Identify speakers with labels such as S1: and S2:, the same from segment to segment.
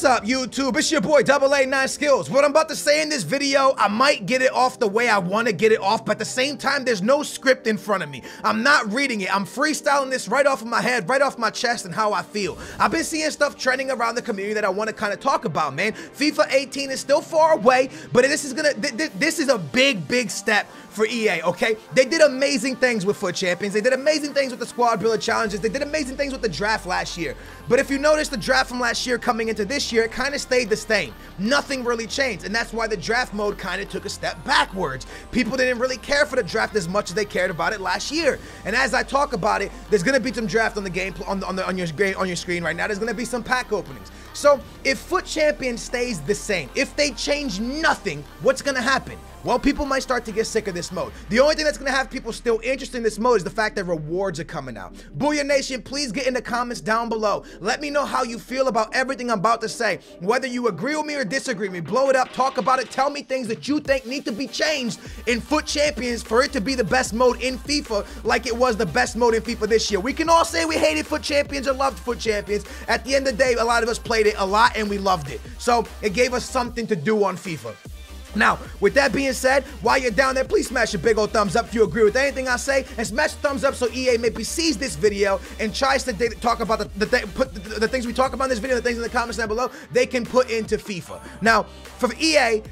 S1: up, YouTube? It's your boy AA9 Skills. What I'm about to say in this video, I might get it off the way I want to get it off, but at the same time, there's no script in front of me. I'm not reading it. I'm freestyling this right off of my head, right off my chest, and how I feel. I've been seeing stuff trending around the community that I want to kind of talk about, man. FIFA 18 is still far away, but this is a big step for EA, okay? They did amazing things with FUT Champions. They did amazing things with the Squad Builder Challenges. They did amazing things with the draft last year. But if you notice, the draft from last year coming into this year, it kind of stayed the same. Nothing really changed, and that's why the draft mode kind of took a step backwards. People didn't really care for the draft as much as they cared about it last year. And as I talk about it, there's gonna be some draft on the game on your screen right now. There's gonna be some pack openings. So if FUT Champions stays the same, if they change nothing, what's gonna happen? Well, people might start to get sick of this mode. The only thing that's going to have people still interested in this mode is the fact that rewards are coming out. Booyah Nation, please get in the comments down below. Let me know how you feel about everything I'm about to say. Whether you agree with me or disagree with me, blow it up, talk about it, tell me things that you think need to be changed in FUT Champions for it to be the best mode in FIFA like it was the best mode in FIFA this year. We can all say we hated FUT Champions or loved FUT Champions. At the end of the day, a lot of us played it a lot and we loved it. So it gave us something to do on FIFA. Now, with that being said, while you're down there, please smash a big old thumbs up if you agree with anything I say, and smash the thumbs up so EA maybe sees this video and tries to talk about the things we talk about in this video, the things in the comments down below, they can put into FIFA. Now, for EA,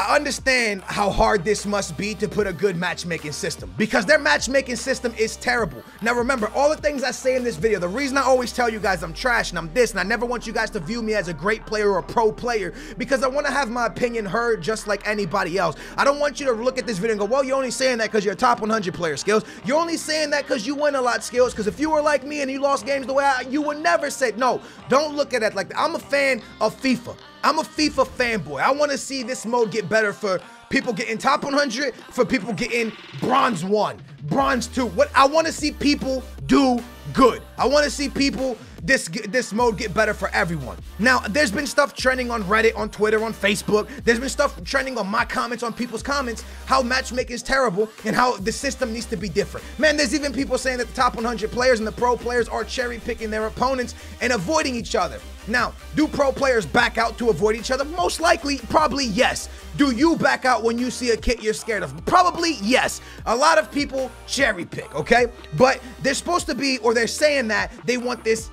S1: I understand how hard this must be to put a good matchmaking system, because their matchmaking system is terrible. Now remember, all the things I say in this video, the reason I always tell you guys I'm trash and I'm this, and I never want you guys to view me as a great player or a pro player, because I want to have my opinion heard just like anybody else. I don't want you to look at this video and go, well, you're only saying that because you're a top 100 player, Skills. You're only saying that because you win a lot, Skills, because if you were like me and you lost games the way you would never say, no, don't look at it like that. I'm a fan of FIFA. I'm a FIFA fanboy. I want to see this mode get better for people getting top 100, for people getting bronze 1, bronze 2. What I want to see people do good. I want to see people this mode get better for everyone. Now, there's been stuff trending on Reddit, on Twitter, on Facebook. There's been stuff trending on my comments, on people's comments, how matchmaking is terrible and how the system needs to be different. Man, there's even people saying that the top 100 players and the pro players are cherry picking their opponents and avoiding each other. Now, do pro players back out to avoid each other? Most likely, probably yes. Do you back out when you see a kit you're scared of? Probably yes. A lot of people cherry pick, okay? But they're supposed to be, or they're saying that they want this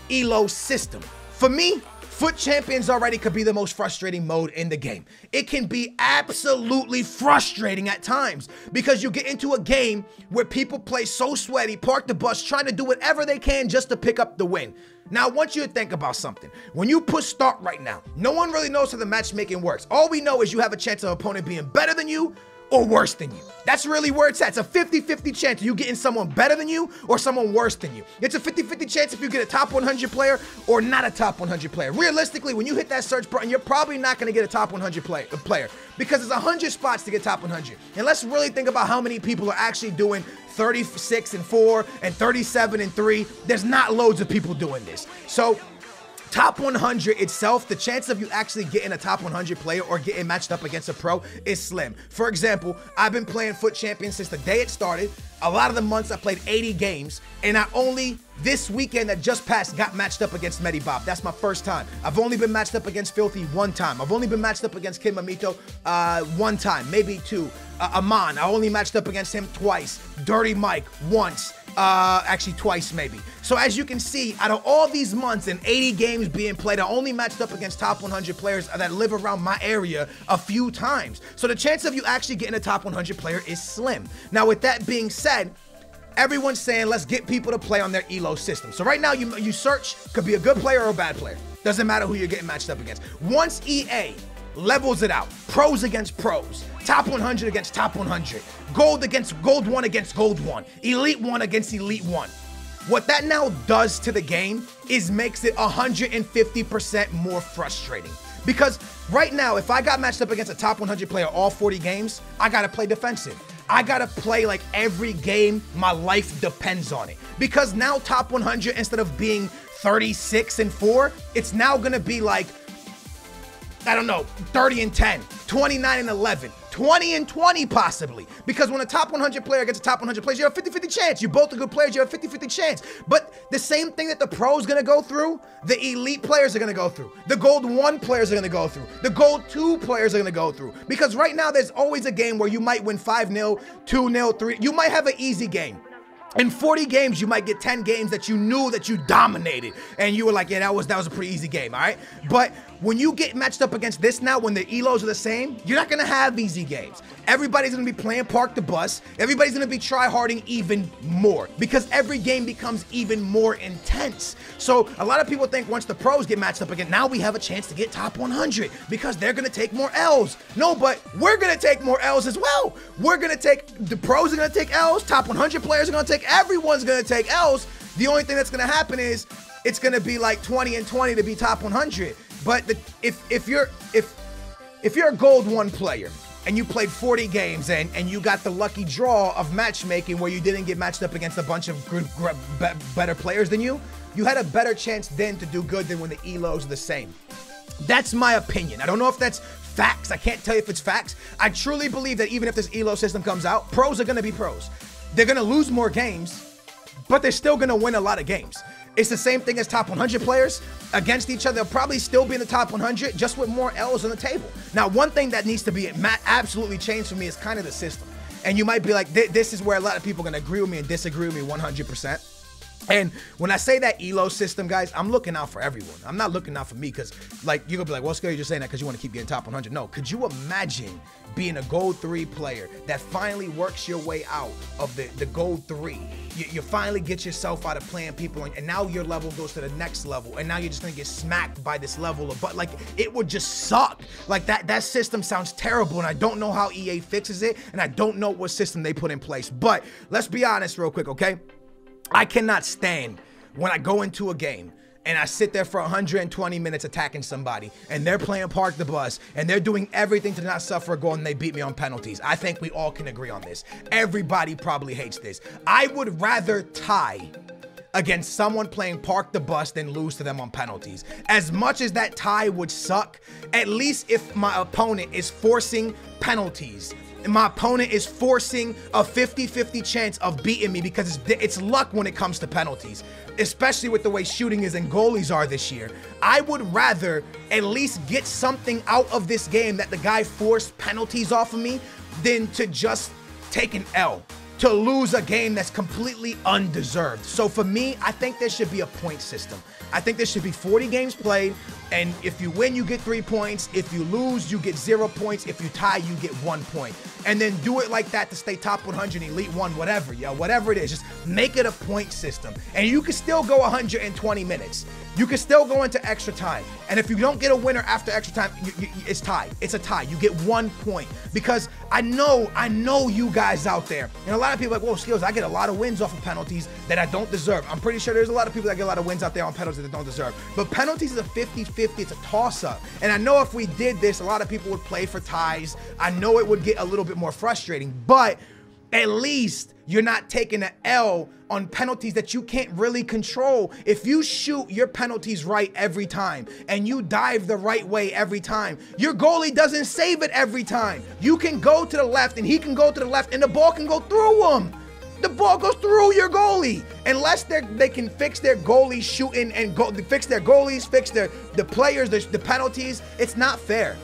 S1: ELO system. For me, FUT Champions already could be the most frustrating mode in the game. It can be absolutely frustrating at times because you get into a game where people play so sweaty, park the bus, trying to do whatever they can just to pick up the win. Now, I want you to think about something. When you push start right now, no one really knows how the matchmaking works. All we know is you have a chance of an opponent being better than you or worse than you. That's really where it's at. It's a 50-50 chance of you getting someone better than you or someone worse than you. It's a 50-50 chance if you get a top 100 player or not a top 100 player. Realistically, when you hit that search button, you're probably not going to get a top 100 player because there's 100 spots to get top 100. And let's really think about how many people are actually doing 36-4 and 37-3. There's not loads of people doing this. So top 100 itself, the chance of you actually getting a top 100 player or getting matched up against a pro is slim. For example, I've been playing FUT Champions since the day it started. A lot of the months I played 80 games, and I only this weekend that just passed got matched up against Medibob. That's my first time. I've only been matched up against Filthy one time. I've only been matched up against Kid Mamito one time, maybe two. Aman, I only matched up against him twice. Dirty Mike once. Actually twice maybe. So as you can see, out of all these months and 80 games being played, I only matched up against top 100 players that live around my area a few times. So the chance of you actually getting a top 100 player is slim. Now with that being said, everyone's saying let's get people to play on their ELO system. So right now you search, could be a good player or a bad player. Doesn't matter who you're getting matched up against. Once EA levels it out, pros against pros, top 100 against top 100, gold against gold 1 against gold 1, elite 1 against elite 1. What that now does to the game is makes it 150% more frustrating. Because right now, if I got matched up against a top 100 player all 40 games, I gotta play defensive. I gotta play like every game my life depends on it. Because now top 100, instead of being 36-4, it's now gonna be like, I don't know, 30-10, 29-11, 20 and 20 possibly. Because when a top 100 player gets a top 100 player, you have a 50-50 chance. You both are good players, you have a 50-50 chance. But the same thing that the pros gonna go through, the elite players are gonna go through. The gold 1 players are gonna go through. The gold 2 players are gonna go through. Because right now there's always a game where you might win 5-0, 2-0, 3. You might have an easy game. In 40 games, you might get 10 games that you knew that you dominated. And you were like, yeah, that was a pretty easy game, all right? But when you get matched up against this now, when the elos are the same, you're not gonna have easy games. Everybody's gonna be playing park the bus. Everybody's gonna be try-harding even more because every game becomes even more intense. So a lot of people think once the pros get matched up again, now we have a chance to get top 100 because they're gonna take more L's. No, but we're gonna take more L's as well. The pros are gonna take L's, top 100 players are gonna take, everyone's gonna take L's. The only thing that's gonna happen is it's gonna be like 20 and 20 to be top 100. But if you're a gold 1 player and you played 40 games and you got the lucky draw of matchmaking where you didn't get matched up against a bunch of better players than you had a better chance then to do good than when the elos are the same. That's my opinion. I don't know if that's facts. I can't tell you if it's facts. I truly believe that even if this elo system comes out, pros are gonna be pros. They're gonna lose more games, but they're still gonna win a lot of games. It's the same thing as top 100 players against each other. They'll probably still be in the top 100, just with more L's on the table. Now, one thing that needs to be absolutely changed for me is kind of the system. And you might be like, this is where a lot of people are gonna agree with me and disagree with me 100%. And when I say that elo system, guys, I'm looking out for everyone. I'm not looking out for me because, like, you're gonna be like, well, Scale, you're just saying that because you want to keep getting top 100. No, could you imagine being a gold 3 player that finally works your way out of the gold 3? You finally get yourself out of playing people, and now your level goes to the next level, and now you're just gonna get smacked by this level of, but like, it would just suck. Like that system sounds terrible, and I don't know how EA fixes it, and I don't know what system they put in place. But let's be honest real quick, okay? I cannot stand when I go into a game and I sit there for 120 minutes attacking somebody and they're playing park the bus and they're doing everything to not suffer a goal and they beat me on penalties. I think we all can agree on this. Everybody probably hates this. I would rather tie against someone playing park the bus than lose to them on penalties. As much as that tie would suck, at least if my opponent is forcing penalties, my opponent is forcing a 50-50 chance of beating me because it's luck when it comes to penalties, especially with the way shooting is and goalies are this year. I would rather at least get something out of this game that the guy forced penalties off of me than to just take an L, to lose a game that's completely undeserved. So for me, I think there should be a point system. I think there should be 40 games played, and if you win, you get 3 points. If you lose, you get 0 points. If you tie, you get 1 point. And then do it like that to stay top 100, elite 1, whatever, yo, whatever it is. Just make it a point system. And you can still go 120 minutes. You can still go into extra time. And if you don't get a winner after extra time, it's tied. It's a tie. You get 1 point. Because I know you guys out there. And a lot of people are like, whoa, Skills, I get a lot of wins off of penalties that I don't deserve. I'm pretty sure there's a lot of people that get a lot of wins out there on penalties that don't deserve. But penalties is a 50-50. It's a toss-up. And I know if we did this, a lot of people would play for ties. I know it would get a little bit more frustrating. But at least you're not taking an L on penalties that you can't really control. If you shoot your penalties right every time and you dive the right way every time, your goalie doesn't save it every time. You can go to the left and he can go to the left and the ball can go through him. The ball goes through your goalie. Unless they can fix their goalie shooting and fix their goalies, fix the players, the penalties, it's not fair.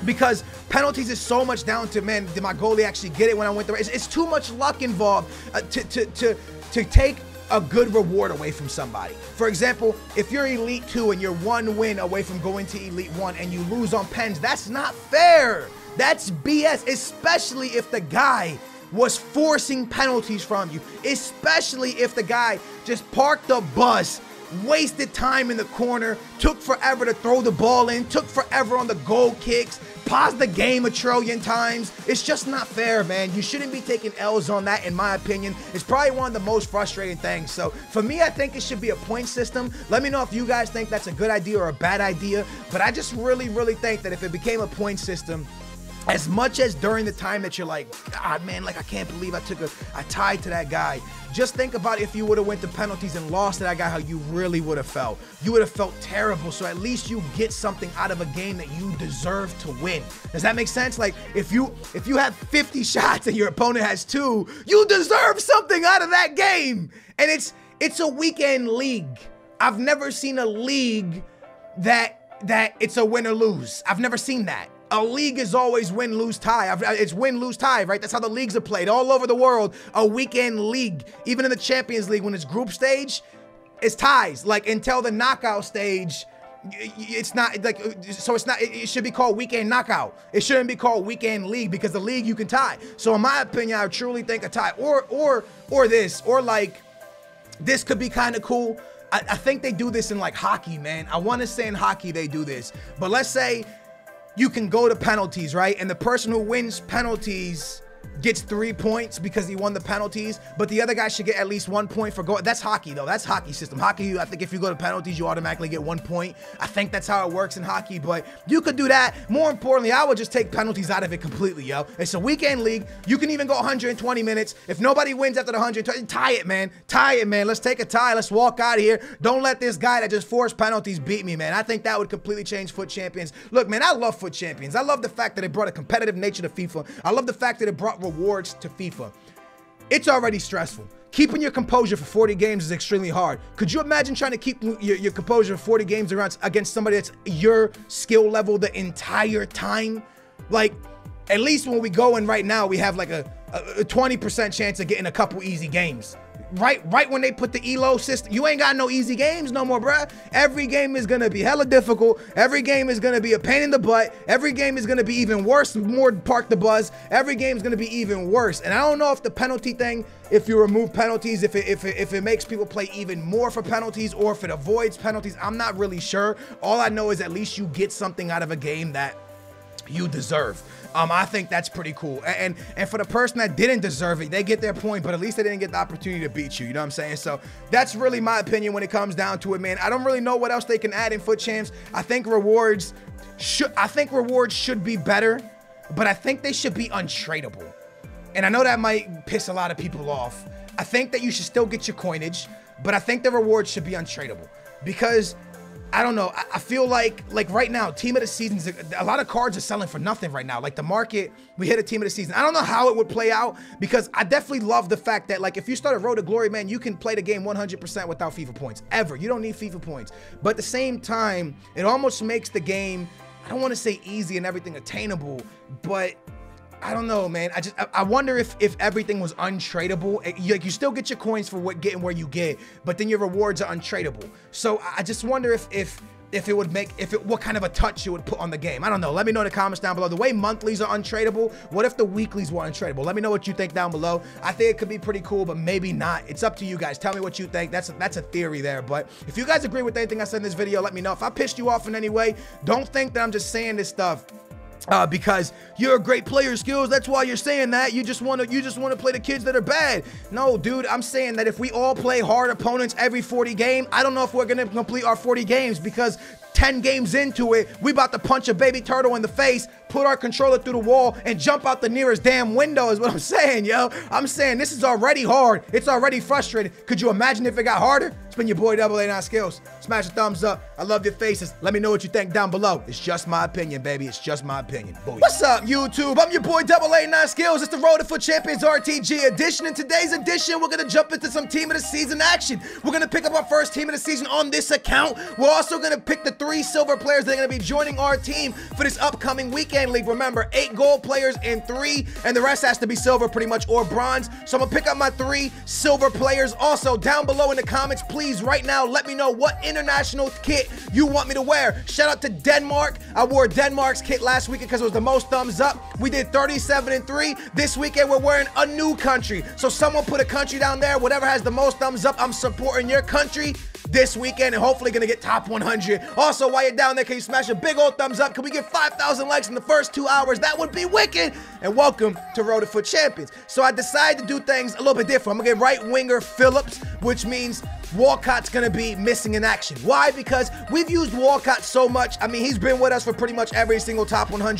S1: Because penalties is so much down to, man, did my goalie actually get it when I went there? It's too much luck involved to take a good reward away from somebody. For example, if you're Elite 2 and you're 1 win away from going to Elite 1 and you lose on pens, that's not fair. That's BS, especially if the guy was forcing penalties from you, especially if the guy just parked the bus, wasted time in the corner, took forever to throw the ball in, took forever on the goal kicks, paused the game a trillion times. It's just not fair, man. You shouldn't be taking L's on that, in my opinion. It's probably one of the most frustrating things. So for me, I think it should be a point system. Let me know if you guys think that's a good idea or a bad idea. But I just really think that if it became a point system, as much as during the time that you're like, God, man, like I can't believe I tied to that guy. Just think about if you would have went to penalties and lost to that guy, how you really would have felt. You would have felt terrible. So at least you get something out of a game that you deserve to win. Does that make sense? Like if you have 50 shots and your opponent has 2, you deserve something out of that game. And it's a weekend league. I've never seen a league that it's a win or lose. I've never seen that. A league is always win, lose, tie. It's win, lose, tie, right? That's how the leagues are played all over the world. A weekend league, even in the Champions League, when it's group stage, it's ties. Like until the knockout stage, it's not like, so it's not, it should be called weekend knockout. It shouldn't be called weekend league because the league you can tie. So in my opinion, I truly think a tie or like this could be kind of cool. I think they do this in like hockey, man. I want to say in hockey they do this, but let's say you can go to penalties, right? And the person who wins penalties gets 3 points because he won the penalties, but the other guy should get at least 1 point for going. That's hockey though. That's hockey system. Hockey, I think if you go to penalties, you automatically get 1 point. I think that's how it works in hockey, but you could do that. More importantly, I would just take penalties out of it completely, yo. It's a weekend league. You can even go 120 minutes. If nobody wins after the 120, tie it, man. Tie it, man. Let's take a tie. Let's walk out of here. Don't let this guy that just forced penalties beat me, man. I think that would completely change Foot Champions. Look, man, I love Foot Champions. I love the fact that it brought a competitive nature to FIFA. I love the fact that it brought rewards to FIFA. It's already stressful. Keeping your composure for 40 games is extremely hard. Could you imagine trying to keep your composure for 40 games against somebody that's your skill level the entire time? Like, at least when we go in right now, we have like a 20% chance of getting a couple easy games. Right when they put the ELO system, you ain't got no easy games no more, bruh. Every game is gonna be hella difficult. Every game is gonna be a pain in the butt. Every game is gonna be even worse, more park the buzz. Every game is gonna be even worse. And I don't know if the penalty thing, if you remove penalties, if it makes people play even more for penalties or if it avoids penalties, I'm not really sure. All I know is at least you get something out of a game that you deserve. I think that's pretty cool. And for the person that didn't deserve it, they get their point, but at least they didn't get the opportunity to beat you. You know what I'm saying? So that's really my opinion when it comes down to it, man. I don't really know what else they can add in Foot Champs. I think rewards should be better, but I think they should be untradeable. And I know that might piss a lot of people off. I think that you should still get your coinage, but I think the rewards should be untradeable because I don't know. I feel like right now, team of the seasons, a lot of cards are selling for nothing right now. Like the market, we hit a team of the season. I don't know how it would play out because I definitely love the fact that like if you start a Road to Glory, man, you can play the game 100% without FIFA points ever. You don't need FIFA points. But at the same time, it almost makes the game, I don't want to say easy and everything attainable, but I don't know, man. I wonder if everything was untradeable. Like you still get your coins for getting where you get, but then your rewards are untradeable. So I just wonder if it would make, what kind of a touch it would put on the game. I don't know. Let me know in the comments down below. The way monthlies are untradeable, what if the weeklies were untradeable? Let me know what you think down below. I think it could be pretty cool, but maybe not. It's up to you guys. Tell me what you think. That's a theory there. But if you guys agree with anything I said in this video, let me know. If I pissed you off in any way, don't think that I'm just saying this stuff because you're a great player, Skills. That's why you're saying that. You just want to play the kids that are bad. No, dude, I'm saying that if we all play hard opponents every 40 game, I don't know if we're gonna complete our 40 games because 10 games into it, we about to punch a baby turtle in the face, put our controller through the wall, and jump out the nearest damn window is what I'm saying, yo. I'm saying this is already hard. It's already frustrating. Could you imagine if it got harder? It's been your boy AA9 Skills. Smash a thumbs up. I love your faces. Let me know what you think down below. It's just my opinion, baby. It's just my opinion. Booyah. What's up, YouTube? I'm your boy AA9 Skills. It's the Road to Foot Champions RTG edition. In today's edition, we're going to jump into some Team of the Season action. We're going to pick up our first Team of the Season on this account. We're also going to pick the 3 silver players that are going to be joining our team for this upcoming weekend league. Remember, 8 gold players and 3, and the rest has to be silver pretty much or bronze. So I'm going to pick up my 3 silver players. Also, down below in the comments, please, right now, let me know what international kit you want me to wear. Shout out to Denmark. I wore Denmark's kit last weekend because it was the most thumbs up. We did 37 and 3. This weekend, we're wearing a new country. So someone put a country down there. Whatever has the most thumbs up, I'm supporting your country this weekend and hopefully gonna get top 100. Also, while you're down there, can you smash a big old thumbs up? Can we get 5,000 likes in the first 2 hours? That would be wicked. And welcome to Road to Foot Champions. So I decided to do things a little bit different. I'm gonna get right winger Phillips, which means Walcott's gonna be missing in action. Why? Because we've used Walcott so much. I mean, he's been with us for pretty much every single top 100